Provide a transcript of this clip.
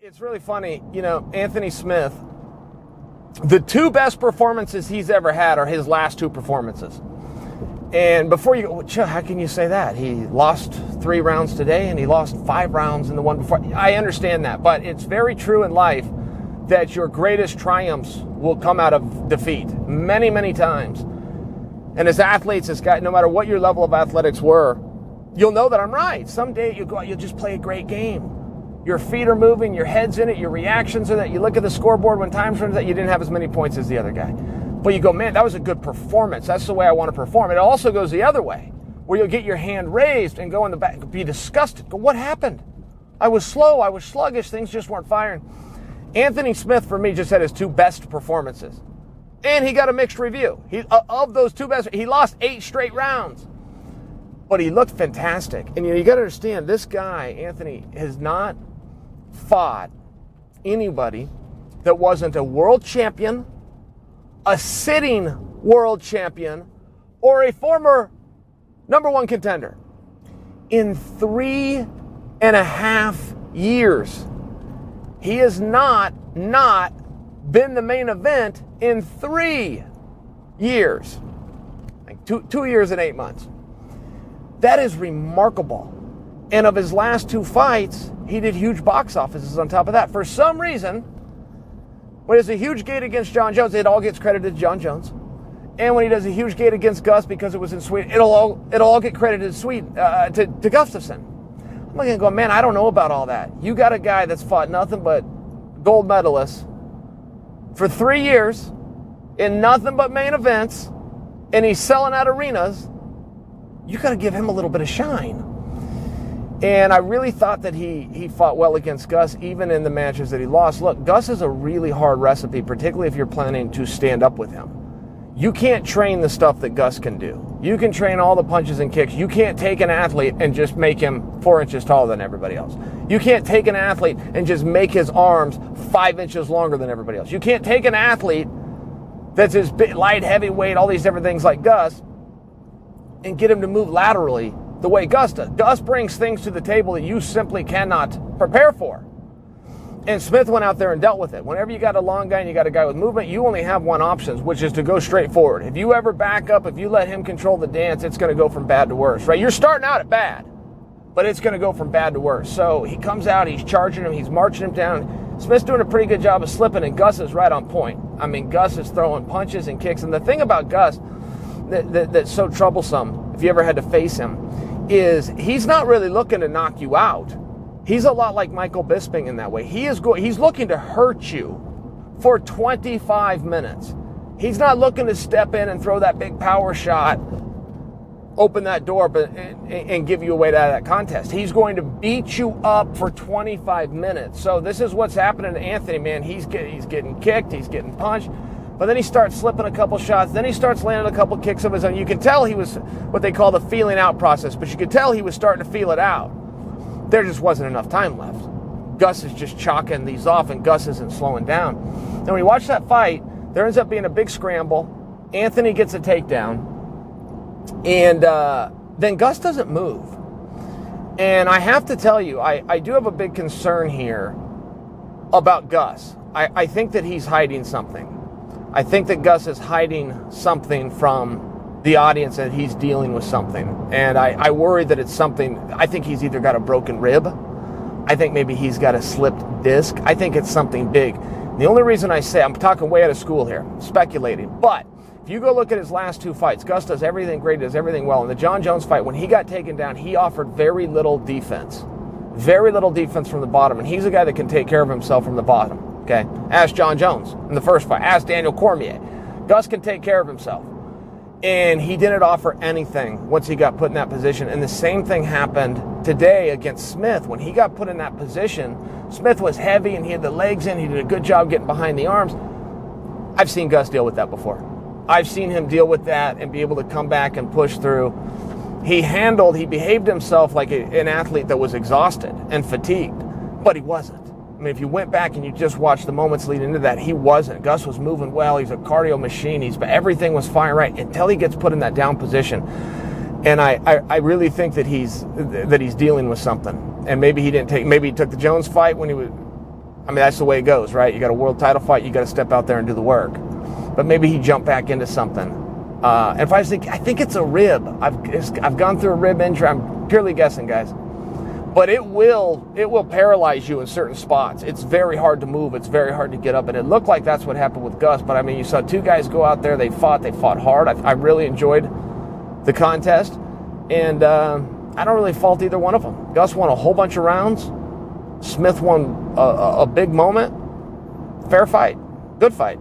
It's really funny, Anthony Smith, the two best performances he's ever had are his last two performances. And before you go, how can you say that? He lost 3 rounds today and he lost 5 rounds in the one before. I understand that, but it's very true in life that your greatest triumphs will come out of defeat many, many times. And as athletes, no matter what your level of athletics were, you'll know that I'm right. Someday you go out, you'll just play a great game. Your feet are moving, your head's in it, your reactions are that. You look at the scoreboard when times runs out, you didn't have as many points as the other guy. But you go, man, that was a good performance. That's the way I want to perform. It also goes the other way, where you'll get your hand raised and go in the back, be disgusted. Go, what happened? I was slow, I was sluggish, things just weren't firing. Anthony Smith, for me, just had his 2 best performances. And he got a mixed review. Of those 2 best, he lost 8 straight rounds. But he looked fantastic. And you got to understand, this guy, Anthony, has not fought anybody that wasn't a world champion, a sitting world champion, or a former number 1 contender. In 3.5 years, he has not been the main event in 3 years. Like 2 years and 8 months. That is remarkable. And of his last 2 fights, he did huge box offices on top of that. For some reason, when he does a huge gate against John Jones, it all gets credited to John Jones. And when he does a huge gate against Gus because it was in Sweden, it'll all get credited to Gustafsson. I'm looking and going, man, I don't know about all that. You got a guy that's fought nothing but gold medalists for 3 years in nothing but main events, and he's selling out arenas. You got to give him a little bit of shine. And I really thought that he fought well against Gus, even in the matches that he lost. Look, Gus is a really hard recipe, particularly if you're planning to stand up with him. You can't train the stuff that Gus can do. You can train all the punches and kicks. You can't take an athlete and just make him 4 inches taller than everybody else. You can't take an athlete and just make his arms 5 inches longer than everybody else. You can't take an athlete that's as light, heavyweight, all these different things like Gus, and get him to move laterally the way Gus does. Gus brings things to the table that you simply cannot prepare for. And Smith went out there and dealt with it. Whenever you got a long guy and you got a guy with movement, you only have one option, which is to go straight forward. If you ever back up, if you let him control the dance, it's going to go from bad to worse, right? You're starting out at bad, but it's going to go from bad to worse. So he comes out, he's charging him, he's marching him down. Smith's doing a pretty good job of slipping, and Gus is right on point. I mean, Gus is throwing punches and kicks. And the thing about Gus that's so troublesome, if you ever had to face him, is he's not really looking to knock you out. He's a lot like Michael Bisping in that way. He's looking to hurt you for 25 minutes. He's not looking to step in and throw that big power shot, open that door, and give you away to that contest. He's going to beat you up for 25 minutes. So this is what's happening to Anthony, man. He's getting kicked, he's getting punched. But then he starts slipping a couple shots. Then he starts landing a couple kicks of his own. You can tell he was what they call the feeling out process, but you could tell he was starting to feel it out. There just wasn't enough time left. Gus is just chalking these off, and Gus isn't slowing down. And when you watch that fight, there ends up being a big scramble. Anthony gets a takedown, and then Gus doesn't move. And I have to tell you, I do have a big concern here about Gus. I think that he's hiding something. I think that Gus is hiding something from the audience, that he's dealing with something. And I worry that it's something. I think he's either got a broken rib. I think maybe he's got a slipped disc. I think it's something big. The only reason I say, I'm talking way out of school here, speculating. But if you go look at his last 2 fights, Gus does everything great, does everything well. In the John Jones fight, when he got taken down, he offered very little defense. Very little defense from the bottom. And he's a guy that can take care of himself from the bottom. Okay, ask John Jones in the first fight. Ask Daniel Cormier. Gus can take care of himself. And he didn't offer anything once he got put in that position. And the same thing happened today against Smith. When he got put in that position, Smith was heavy and he had the legs in. He did a good job getting behind the arms. I've seen Gus deal with that before. I've seen him deal with that and be able to come back and push through. He behaved himself like an athlete that was exhausted and fatigued, but he wasn't. I mean, if you went back and you just watched the moments leading into that, he wasn't. Gus was moving well. He's a cardio machine. Everything was firing right until he gets put in that down position. And I really think that he's dealing with something. And maybe he took the Jones fight when he was I mean, that's the way it goes, right? You got a world title fight, you got to step out there and do the work. But maybe he jumped back into something. And if I think it's a rib. I've gone through a rib injury. I'm purely guessing, guys. But it will paralyze you in certain spots. It's very hard to move. It's very hard to get up. And it looked like that's what happened with Gus. But I mean, you saw two guys go out there. They fought hard. I really enjoyed the contest. And I don't really fault either one of them. Gus won a whole bunch of rounds. Smith won a big moment. Fair fight. Good fight.